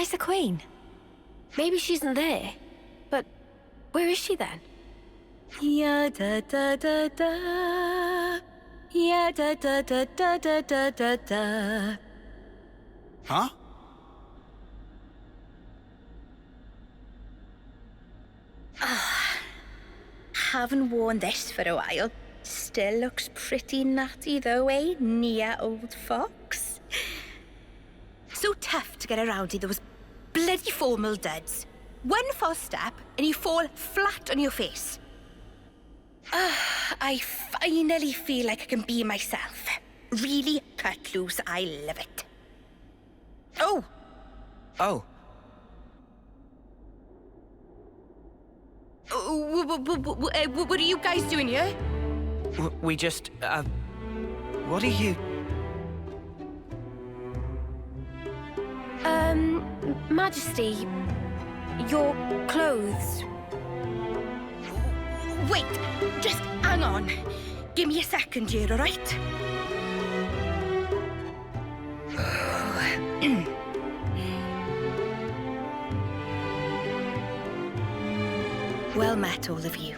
Where's the Queen? Maybe she isn't there. But where is she then? Ya da da da da. Ya da da da da da da da da. Huh? Haven't worn this for a while. Still looks pretty natty though, eh, Nia, old fox? So tough to get around in those bloody formal duds. One false step and you fall flat on your face. I finally feel like I can be myself. Really cut loose, I love it. Oh! Oh. What are you guys doing here? We just, what are you? Majesty, your clothes. Wait, just hang on. Give me a second here, all right? Well met, all of you.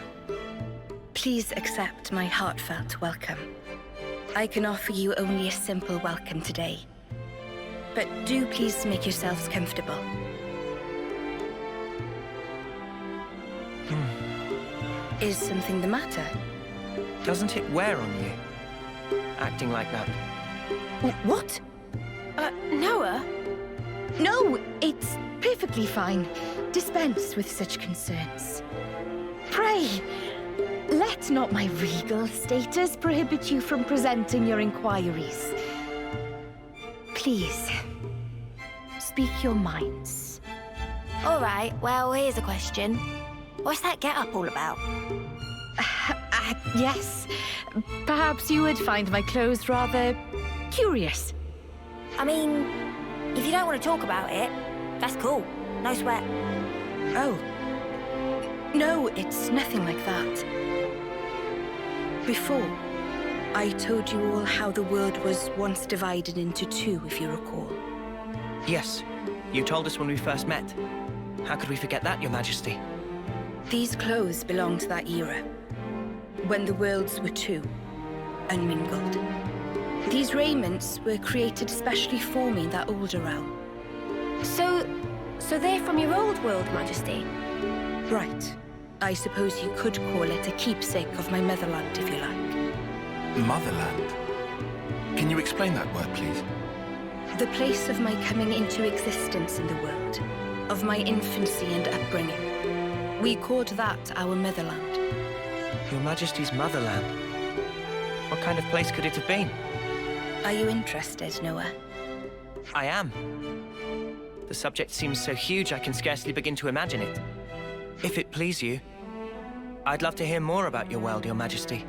Please accept my heartfelt welcome. I can offer you only a simple welcome today. But do please make yourselves comfortable. Is something the matter? Doesn't it wear on you? Acting like that. What? Noah? No, it's perfectly fine. Dispense with such concerns. Pray, let not my regal status prohibit you from presenting your inquiries. Please, speak your minds. All right, well, here's a question. What's that get-up all about? Yes, perhaps you would find my clothes rather curious. I mean, if you don't want to talk about it, that's cool. No sweat. Oh. No, it's nothing like that. Before, I told you all how the world was once divided into two, if you recall. Yes, you told us when we first met. How could we forget that, Your Majesty? These clothes belong to that era, when the worlds were two, unmingled. These raiments were created specially for me in that older realm. So they're from your old world, Majesty? Right. I suppose you could call it a keepsake of my motherland, if you like. Motherland? Can you explain that word, please? The place of my coming into existence in the world, of my infancy and upbringing. We called that our motherland. Your Majesty's motherland? What kind of place could it have been? Are you interested, Noah? I am. The subject seems so huge I can scarcely begin to imagine it. If it please you, I'd love to hear more about your world, Your Majesty.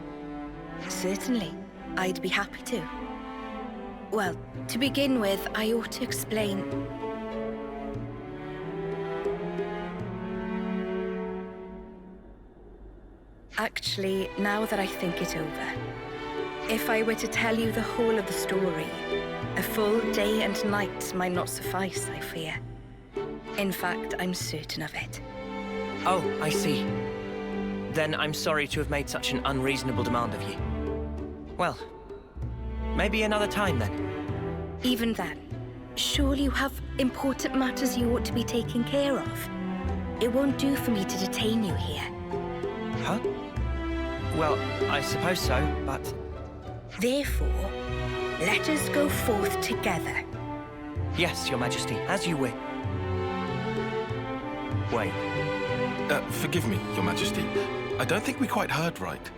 Certainly. I'd be happy to. Well, to begin with, I ought to explain... Actually, now that I think it over, if I were to tell you the whole of the story, a full day and night might not suffice, I fear. In fact, I'm certain of it. Oh, I see. Then I'm sorry to have made such an unreasonable demand of you. Well, maybe another time then. Even then, surely you have important matters you ought to be taking care of. It won't do for me to detain you here. Huh? Well, I suppose so, but... Therefore, let us go forth together. Yes, Your Majesty, as you wish. Wait. Forgive me, Your Majesty. I don't think we quite heard right.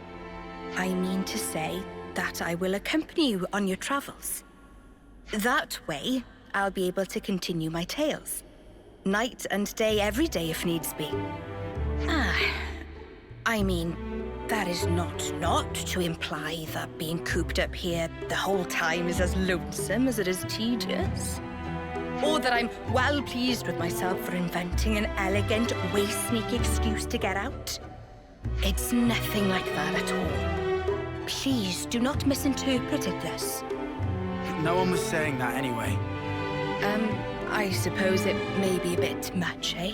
I mean to say that I will accompany you on your travels. That way, I'll be able to continue my tales. Night and day, every day if needs be. I mean, that is not to imply that being cooped up here the whole time is as lonesome as it is tedious. Or that I'm well pleased with myself for inventing an elegant, way-sneaky excuse to get out. It's nothing like that at all. Please do not misinterpret it thus. No one was saying that anyway. I suppose it may be a bit much, eh?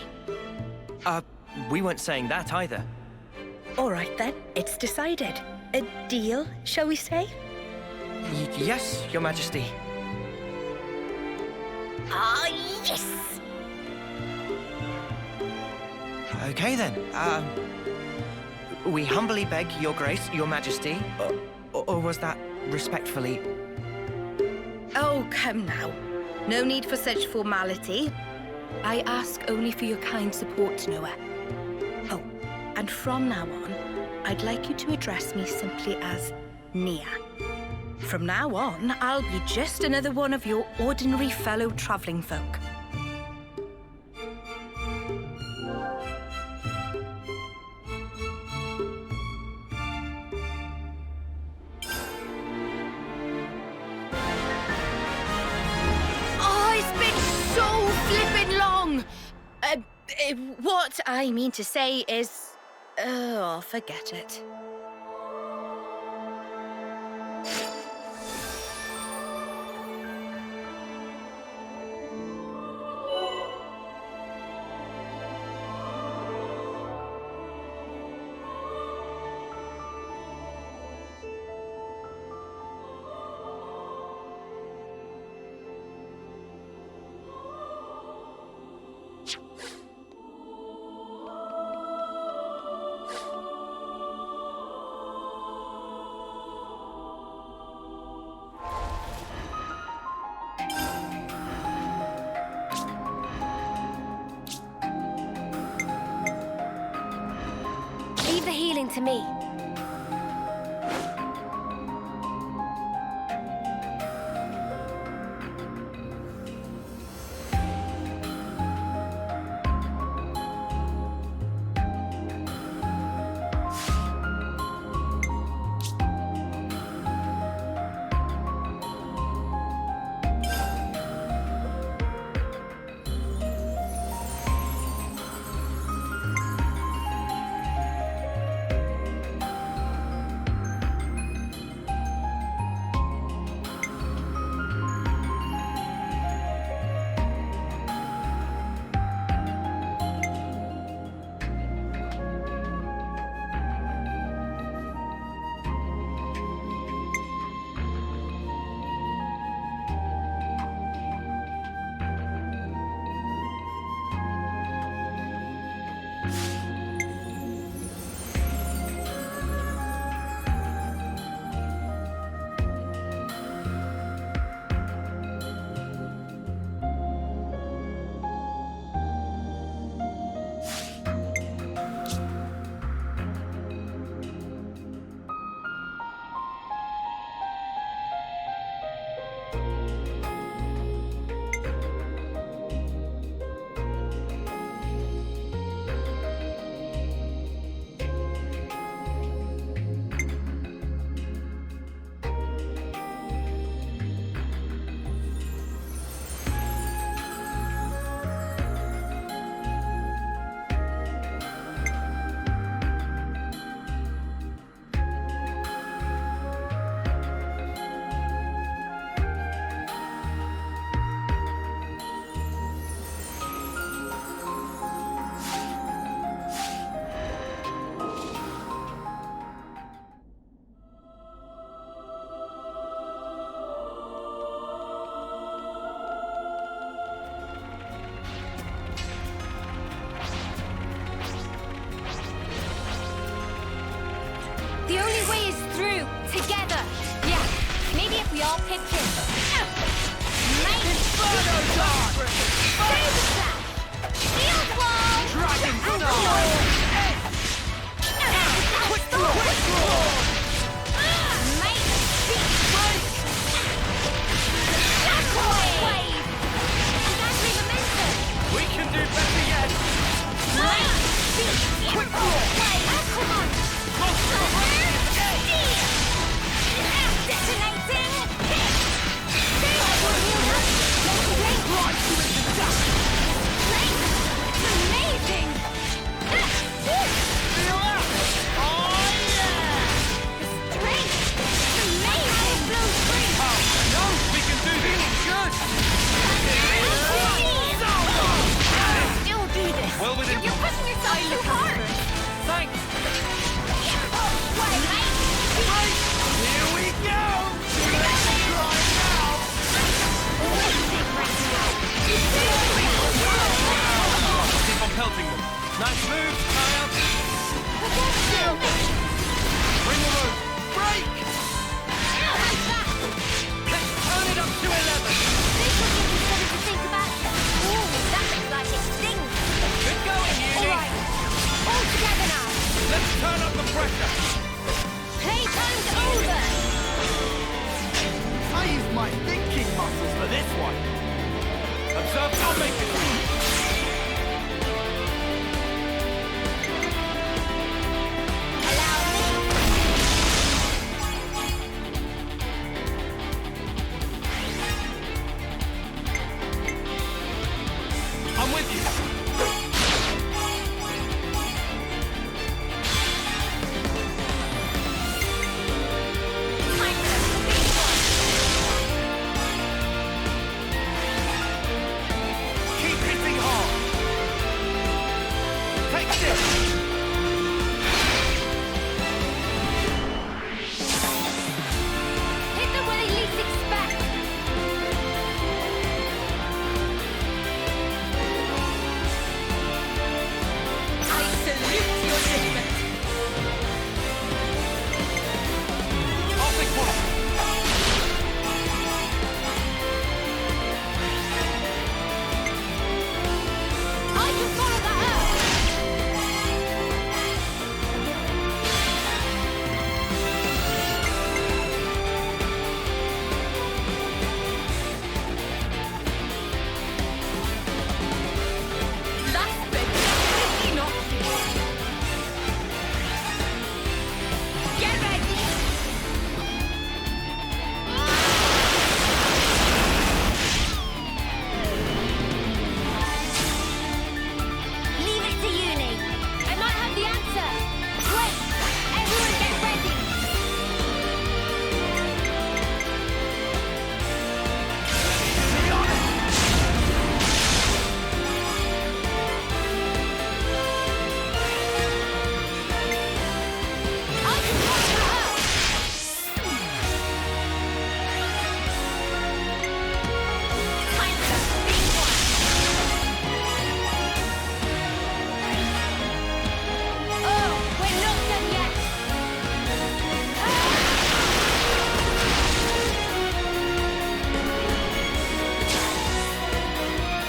We weren't saying that either. All right then, it's decided. A deal, shall we say? Yes, Your Majesty. Ah, yes! Okay then. We humbly beg Your Grace, Your Majesty, or was that respectfully? Oh, come now. No need for such formality. I ask only for your kind support, Noah. Oh, and from now on, I'd like you to address me simply as Nia. From now on, I'll be just another one of your ordinary fellow traveling folk. Oh, it's been so flippin' long! What I mean to say is... Oh, forget it. Leave the healing to me. The only way is through, together. Yeah, maybe if we all pitch in. Inferno Dawn! Saber Slash! Shield Wall! Dragon Claw! Quick Claw! Make Speed Break! Shockwave! Exactly the mental! We can do better yet! Make Speed Quick Claw! Come on! Detonating! Amazing! pressure! Playtime's over! I used my thinking muscles for this one! Observe, I'll make it! Allow me! I'm with you! Time for the big one! Keep hitting hard! Take this! Hit them where they least expect! I salute your judgment. I'll take one! I can follow that up! That's been definitely not you. Get ready! Leave it to uni. I might have the answer. Wait! Everyone get ready! Be honest! I can follow that up! Time for the big one! Oh, we're not done yet!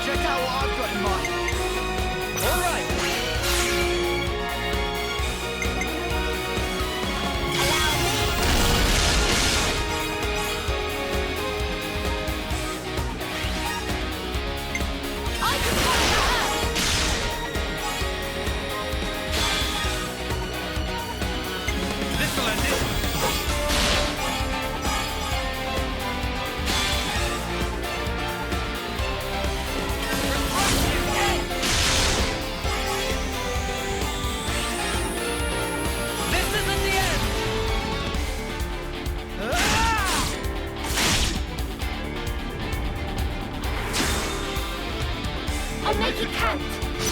Check out what I've got in mind! Alright! Allow me! I can follow that up! This'll end it! This isn't the end! Ah! I'll make it count!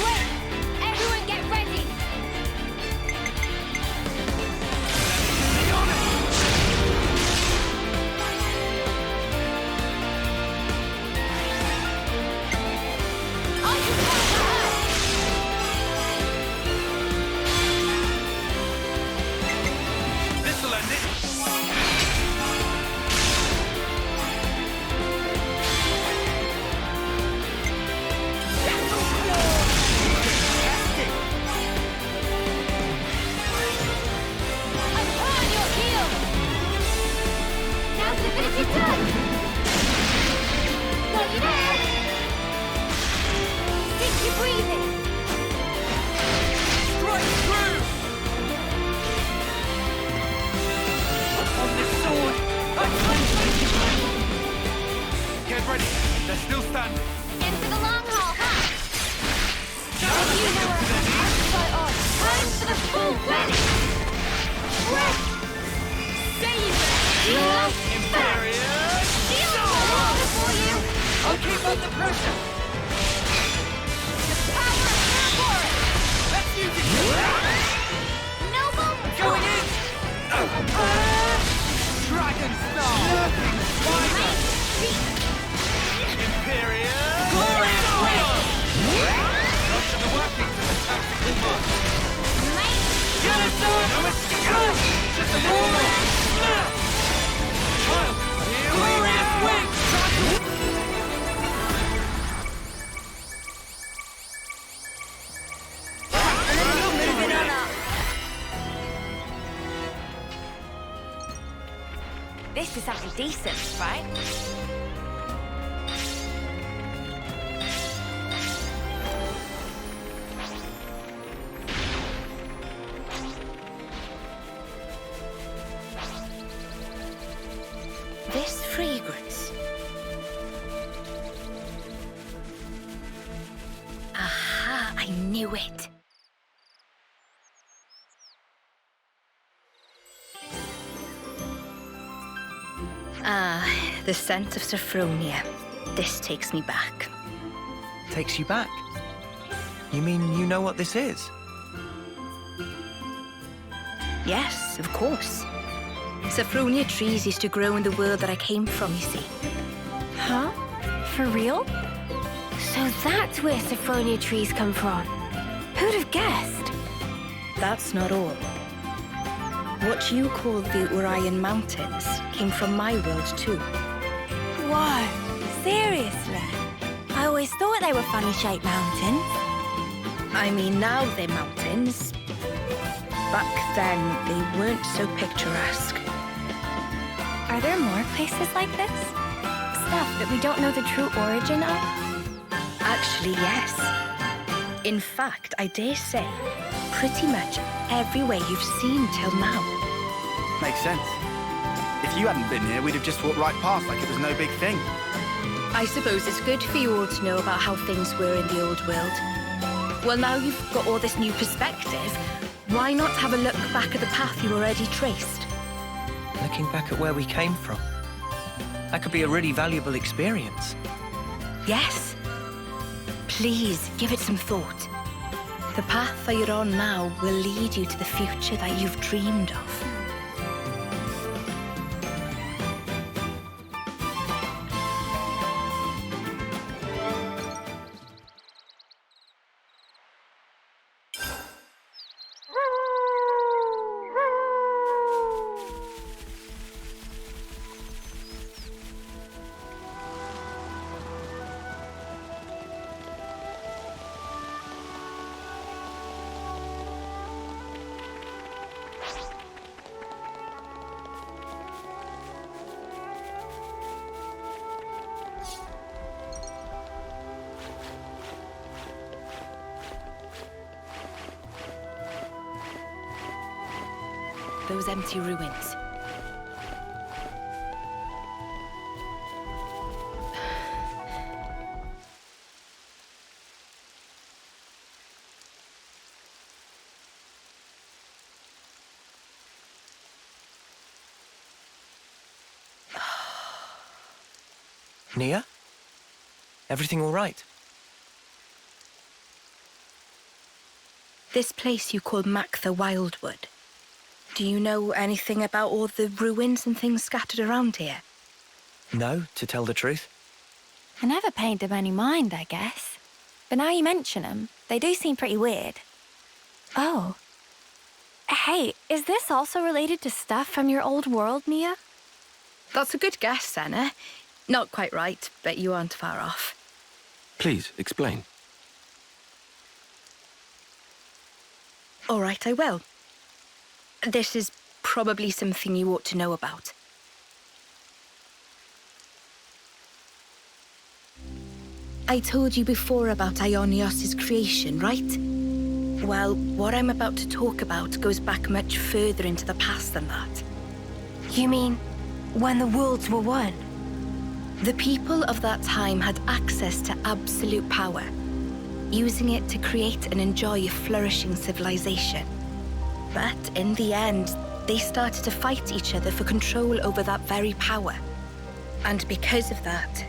Wait! Everyone get ready! Be honest! I can follow that up! This'll end it! Fantastic! I'm on your heel! Now's the definitive touch! Got you there! Stick your breathing! Straight through! On this sword! Get ready! They're still standing! In for the long haul, huh? You know where I'm fight on! Time for the full wedding! Wait! Say you better! Imperious! Shield water for you! I'll keep up the pressure! The power of Ouroboros! Let's use it! Noble! Going in! Dragon Star! Lurking Spider! Imperious! Glorious Wheel! Most of the workings of the tactical mark! Get us done! Just a little more! Child! Glorious Wings! this is something decent, right? This fragrance. Aha, I knew it. Ah, the scent of Sophronia. This takes me back. Takes you back? You mean you know what this is? Yes, of course. Sophronia trees used to grow in the world that I came from, you see. Huh? For real? So that's where Sophronia trees come from. Who'd have guessed? That's not all. What you call the Orion Mountains came from my world too. Whoa, seriously? I always thought they were funny-shaped mountains. I mean, now they're mountains. Back then, they weren't so picturesque. Are there more places like this? Stuff that we don't know the true origin of? Actually, yes. In fact, I dare say, pretty much everywhere you've seen till now. Makes sense. If you hadn't been here, we'd have just walked right past like it was no big thing. I suppose it's good for you all to know about how things were in the old world. Well, now you've got all this new perspective, why not have a look back at the path you already traced? Looking back at where we came from. That could be a really valuable experience. Yes. Please, give it some thought. The path that you're on now will lead you to the future that you've dreamed of. Those empty ruins. Nia? Everything all right? This place you call Mactha Wildwood. Do you know anything about all the ruins and things scattered around here? No, to tell the truth. I never paid them any mind, I guess. But now you mention them, they do seem pretty weird. Oh. Hey, is this also related to stuff from your old world, Nia? That's a good guess, Senna. Not quite right, but you aren't far off. Please, explain. All right, I will. This is probably something you ought to know about. I told you before about Aionios' creation, right? Well, what I'm about to talk about goes back much further into the past than that. You mean when the worlds were one? The people of that time had access to absolute power, using it to create and enjoy a flourishing civilization. But in the end, they started to fight each other for control over that very power. And because of that,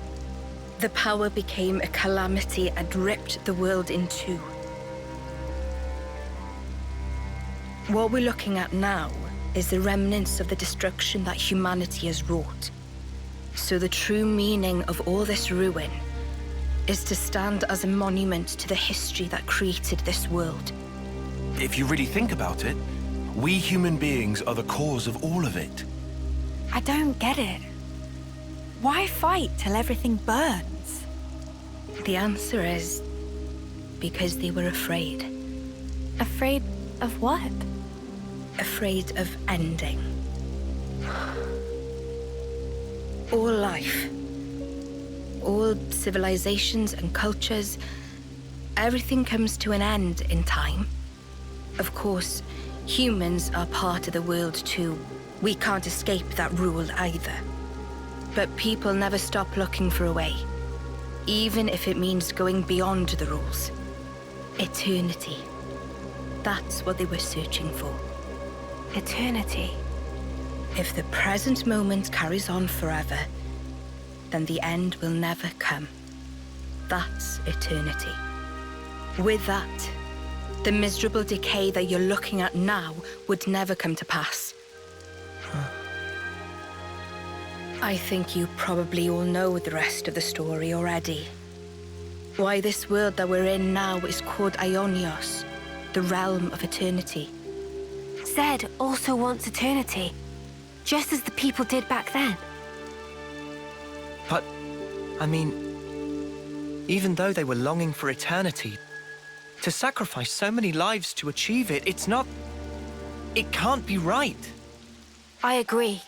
the power became a calamity and ripped the world in two. What we're looking at now is the remnants of the destruction that humanity has wrought. So the true meaning of all this ruin is to stand as a monument to the history that created this world. If you really think about it, we human beings are the cause of all of it. I don't get it. Why fight till everything burns? The answer is because they were afraid. Afraid of what? Afraid of ending. All life, all civilizations and cultures, everything comes to an end in time. Of course, humans are part of the world too. We can't escape that rule either. But people never stop looking for a way, even if it means going beyond the rules. Eternity. That's what they were searching for. Eternity. If the present moment carries on forever, then the end will never come. That's eternity. With that, the miserable decay that you're looking at now would never come to pass. I think you probably all know the rest of the story already. Why this world that we're in now is called Aionios, the realm of eternity. Zed also wants eternity, just as the people did back then. But, I mean, even though they were longing for eternity, to sacrifice so many lives to achieve it, it can't be right. I agree.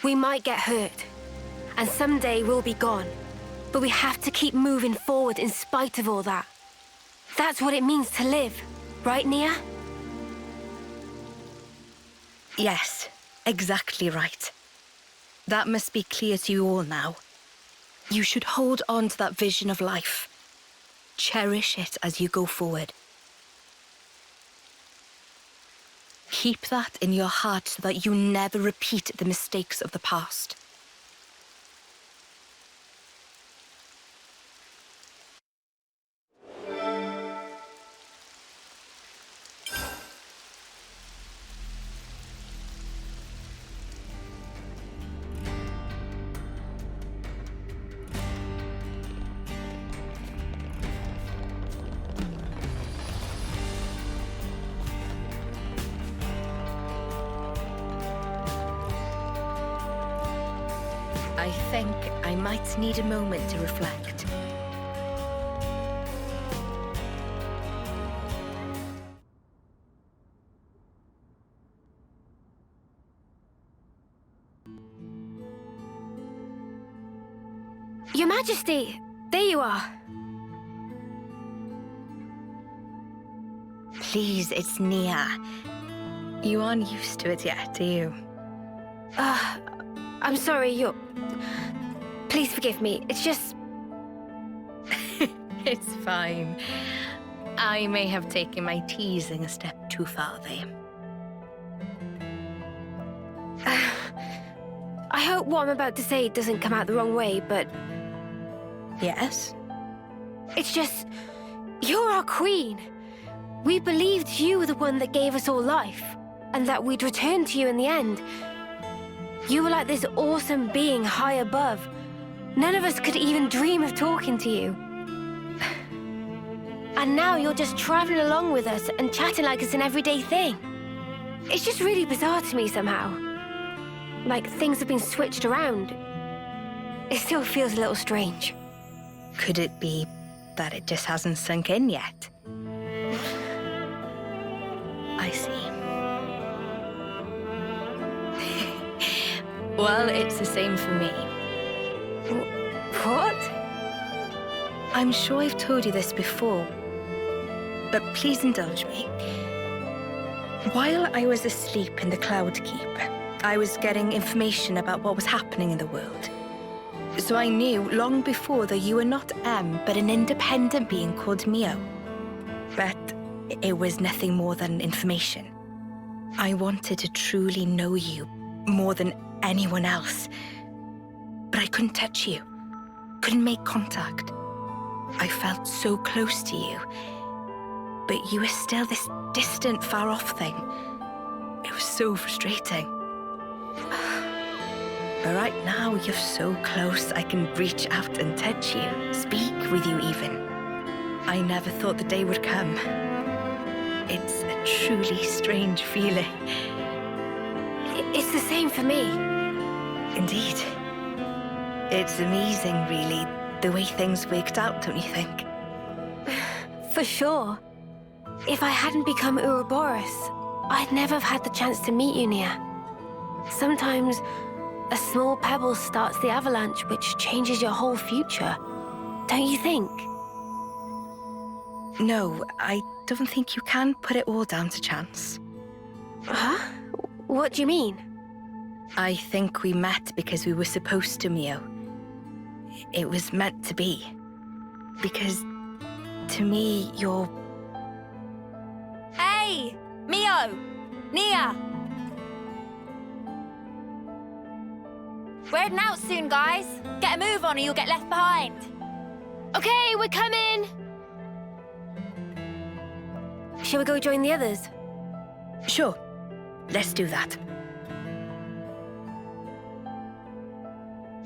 We might get hurt, and someday we'll be gone. But we have to keep moving forward in spite of all that. That's what it means to live, right, Nia? Yes, exactly right. That must be clear to you all now. You should hold on to that vision of life. Cherish it as you go forward. Keep that in your heart so that you never repeat the mistakes of the past. I think I might need a moment to reflect. Your Majesty, there you are. Please, it's Nia. You aren't used to it yet, are you? I'm sorry, Please forgive me, it's just... It's fine. I may have taken my teasing a step too far there. I hope what I'm about to say doesn't come out the wrong way, but... Yes? It's just... You're our queen. We believed you were the one that gave us all life, and that we'd return to you in the end. You were like this awesome being high above. None of us could even dream of talking to you. And now you're just traveling along with us and chatting like it's an everyday thing. It's just really bizarre to me somehow. Like things have been switched around. It still feels a little strange. Could it be that it just hasn't sunk in yet? I see. Well, it's the same for me. What? I'm sure I've told you this before, but please indulge me. While I was asleep in the Cloud Keep, I was getting information about what was happening in the world. So I knew long before that you were not M, but an independent being called Mio. But it was nothing more than information. I wanted to truly know you more than anyone else. But I couldn't touch you, couldn't make contact. I felt so close to you, but you were still this distant, far-off thing. It was so frustrating. But right now, you're so close, I can reach out and touch you, speak with you even. I never thought the day would come. It's a truly strange feeling. It's the same for me. Indeed. It's amazing, really, the way things worked out, don't you think? For sure. If I hadn't become Ouroboros, I'd never have had the chance to meet you, Nia. Sometimes, A small pebble starts the avalanche, which changes your whole future. Don't you think? No, I don't think you can put it all down to chance. Huh? What do you mean? I think we met because we were supposed to, Mio. It was meant to be. Because, to me, you're... Hey! Mio! Nia! We're heading out soon, guys. Get a move on or you'll get left behind. Okay, we're coming! Shall we go join the others? Sure, let's do that.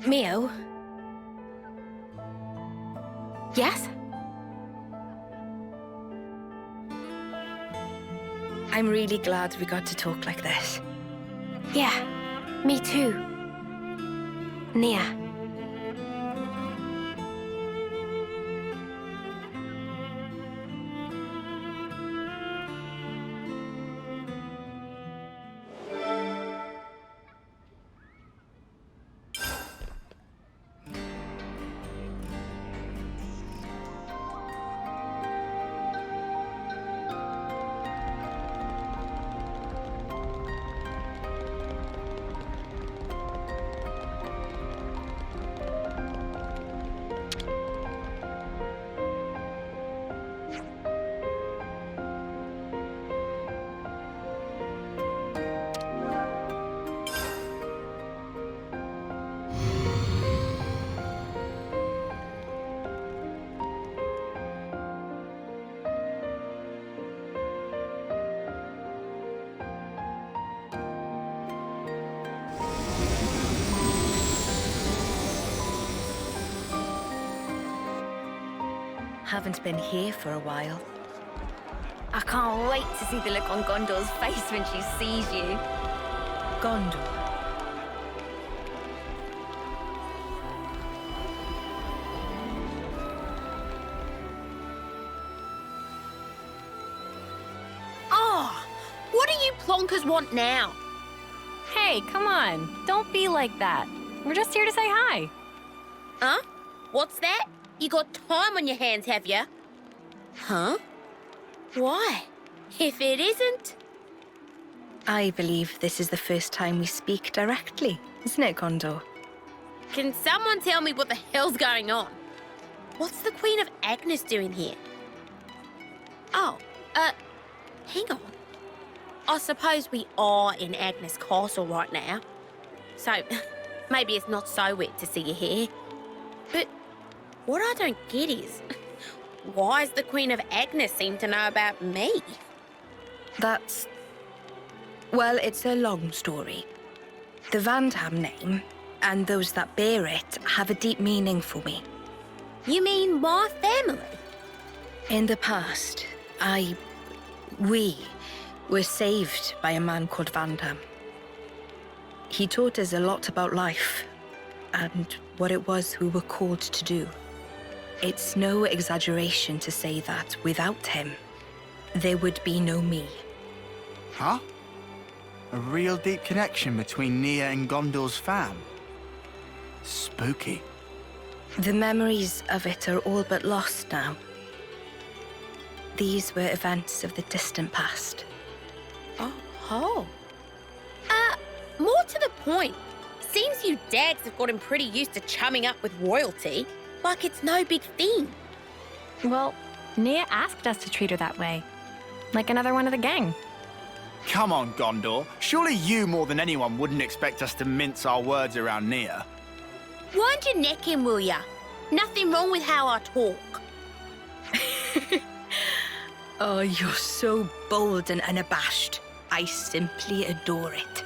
Mio? Yes? I'm really glad we got to talk like this. Yeah, me too. Nia. Haven't been here for a while. I can't wait to see the look on Gondor's face when she sees you. Gondor. Oh, what do you plonkers want now? Hey, come on. Don't be like that. We're just here to say hi. Huh? What's that? You got time on your hands, have you? Huh? Why? If it isn't... I believe this is the first time we speak directly, isn't it, Gondor? Can someone tell me what the hell's going on? What's the Queen of Agnes doing here? Oh, hang on. I suppose we are in Agnes Castle right now. So, maybe it's not so weird to see you here. But what I don't get is, why does the Queen of Agnes seem to know about me? That's... Well, it's a long story. The Vandham name, and those that bear it, have a deep meaning for me. You mean my family? In the past, we were saved by a man called Vandham. He taught us a lot about life, and what it was we were called to do. It's no exaggeration to say that without him, there would be no me. Huh? A real deep connection between Nia and Gondor's fam. Spooky. The memories of it are all but lost now. These were events of the distant past. Oh. More to the point. Seems you dags have gotten pretty used to chumming up with royalty, like it's no big thing. Well, Nia asked us to treat her that way. Like another one of the gang. Come on, Gondor. Surely you more than anyone wouldn't expect us to mince our words around Nia. Wind your neck in, will ya? Nothing wrong with how I talk. Oh, you're so bold and unabashed. I simply adore it.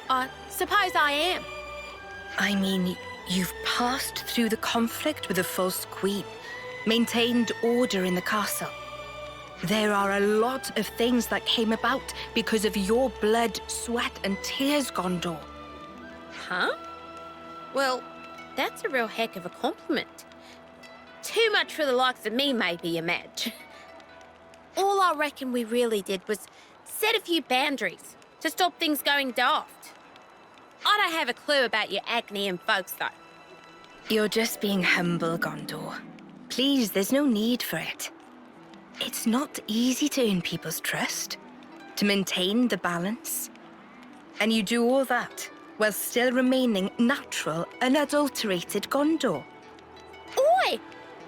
I suppose I am. I mean, you've passed through the conflict with the false queen, maintained order in the castle. There are a lot of things that came about because of your blood, sweat, and tears, Gondor. Huh? Well, that's a real heck of a compliment. Too much for the likes of me, maybe, you match. All I reckon we really did was set a few boundaries to stop things going daft. I don't have a clue about your Agnian folks, though. You're just being humble, Gondor. Please, there's no need for it. It's not easy to earn people's trust, to maintain the balance. And you do all that while still remaining natural, unadulterated Gondor. Oi!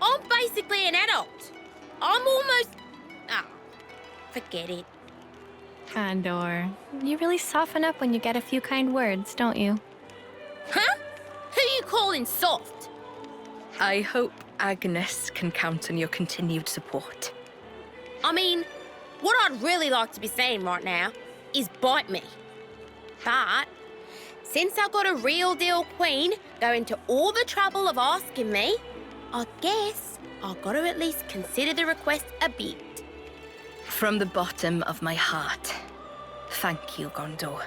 I'm basically an adult. I'm almost... Ah, forget it. Condor, you really soften up when you get a few kind words, don't you? Huh? Who you calling soft? I hope Agnes can count on your continued support. I mean, what I'd really like to be saying right now is bite me. But since I got a real deal queen going to all the trouble of asking me, I guess I've got to at least consider the request a bit. From the bottom of my heart, thank you, Gondor.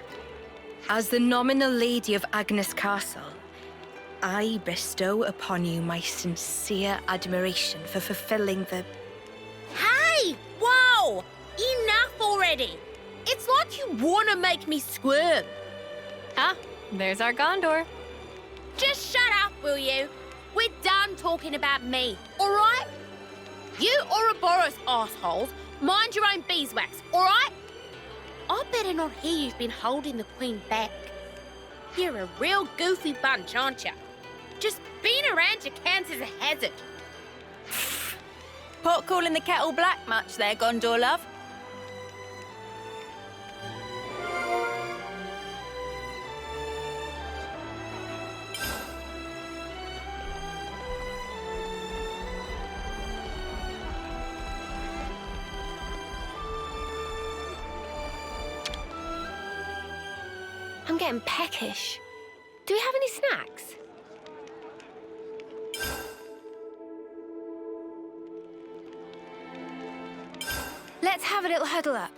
As the nominal lady of Agnes Castle, I bestow upon you my sincere admiration for fulfilling the... Hey! Whoa! Enough already! It's like you want to make me squirm. Ah, there's our Gondor. Just shut up, will you? We're done talking about me, all right? You Ouroboros assholes, mind your own beeswax, all right? I better not hear you've been holding the Queen back. You're a real goofy bunch, aren't you? Just being around you counts as a hazard. Pot calling the kettle black much there, Gondor love? I'm getting peckish. Do we have any snacks? Let's have a little huddle up.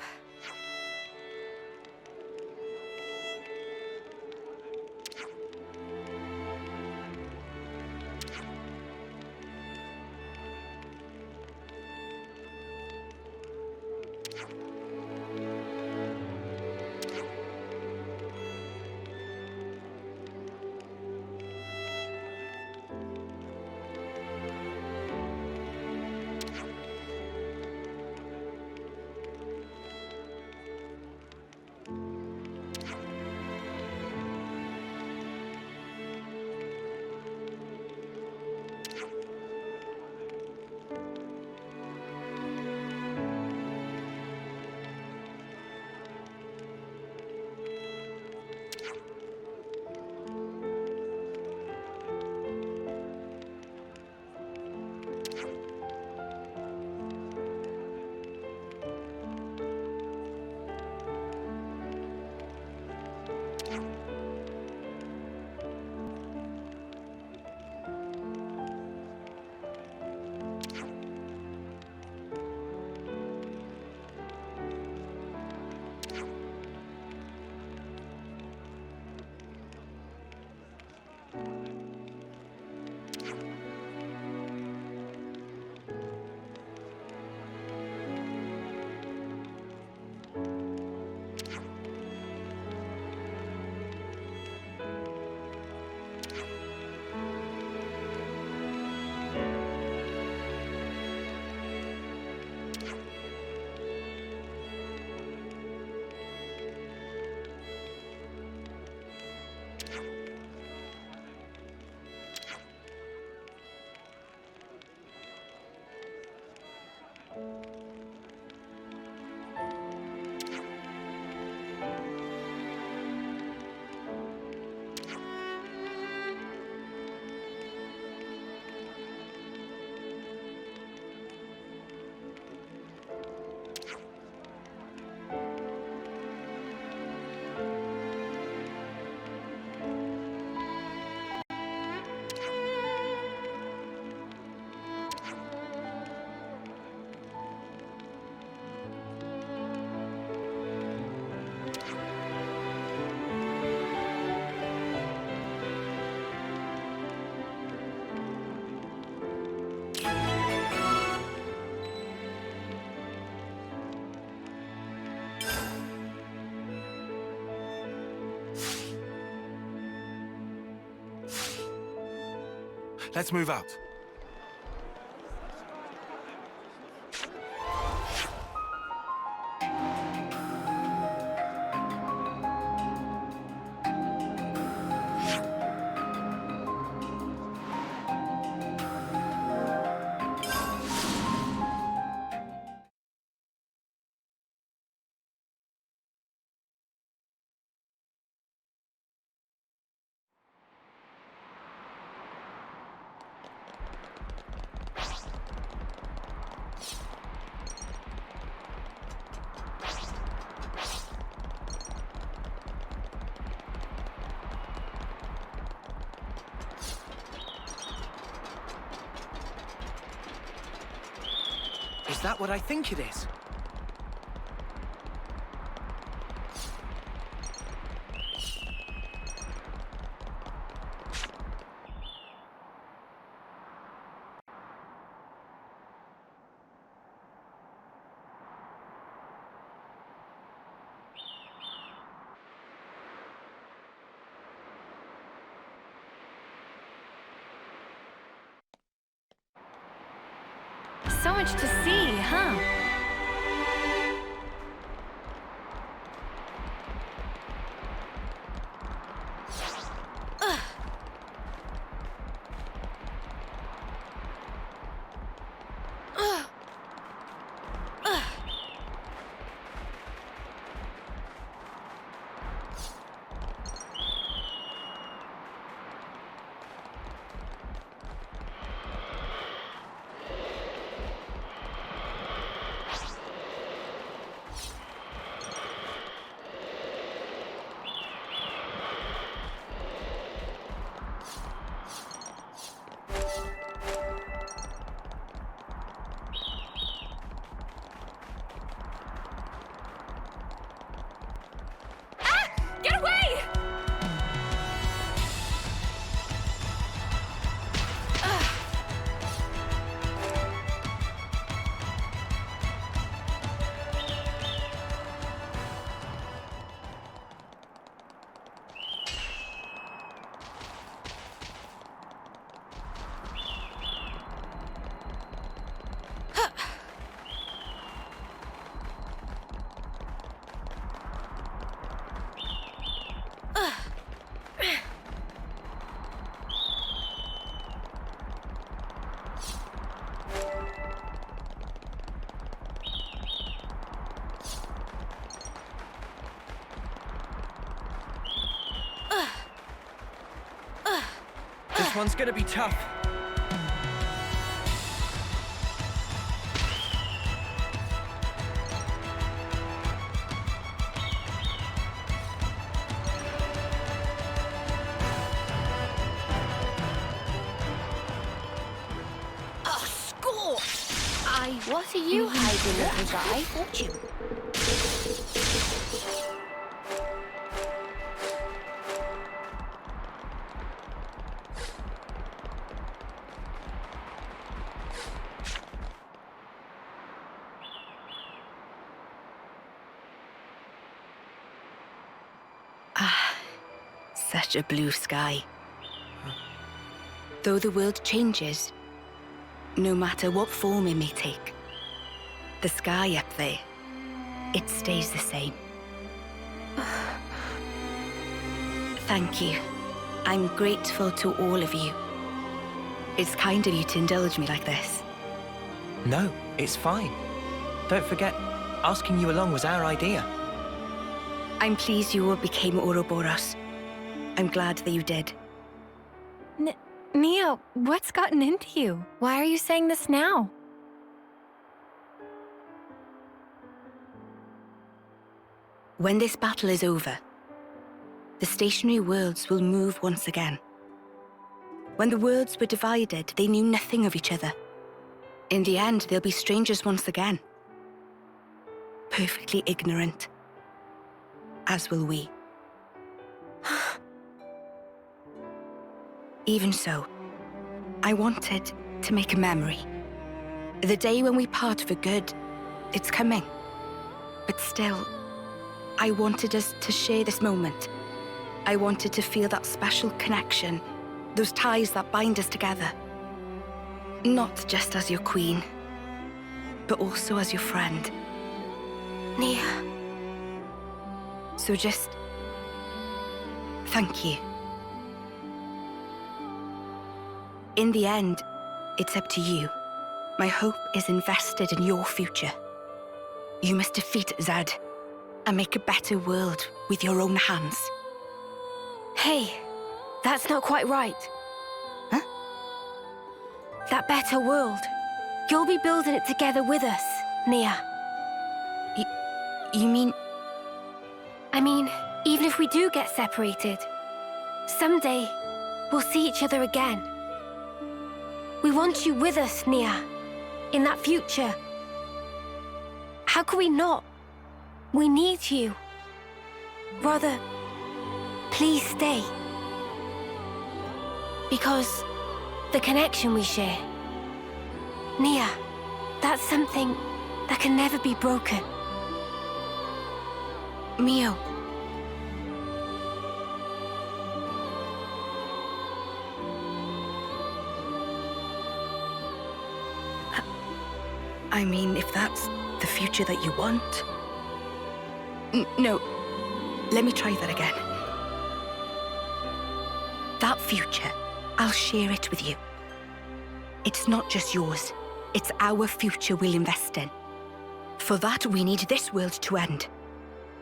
Let's move out. Is that what I think it is? So much to see, huh? Get away! This one's gonna be tough. Oh, score! What are you hiding, little guy? Fortune. Such a blue sky. Though the world changes, no matter what form it may take, the sky up there, it stays the same. Thank you. I'm grateful to all of you. It's kind of you to indulge me like this. No, it's fine. Don't forget, asking you along was our idea. I'm pleased you all became Ouroboros. I'm glad that you did. Neo, what's gotten into you? Why are you saying this now? When this battle is over, the stationary worlds will move once again. When the worlds were divided, they knew nothing of each other. In the end, they'll be strangers once again. Perfectly ignorant. As will we. Even so, I wanted to make a memory. The day when we part for good, it's coming. But still, I wanted us to share this moment. I wanted to feel that special connection, those ties that bind us together. Not just as your queen, but also as your friend. Nia. So just... thank you. In the end, it's up to you. My hope is invested in your future. You must defeat Zed and make a better world with your own hands. Hey, that's not quite right. Huh? That better world. You'll be building it together with us, Nia. You mean... I mean, even if we do get separated, someday we'll see each other again. We want you with us, Nia, in that future. How could we not? We need you. Rather, please stay. Because the connection we share, Nia, that's something that can never be broken. Mio. I mean, if that's the future that you want... No, let me try that again. That future, I'll share it with you. It's not just yours. It's our future we'll invest in. For that, we need this world to end.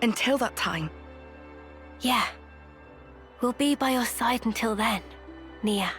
Until that time... Yeah. We'll be by your side until then, Nia.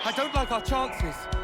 I don't like our chances.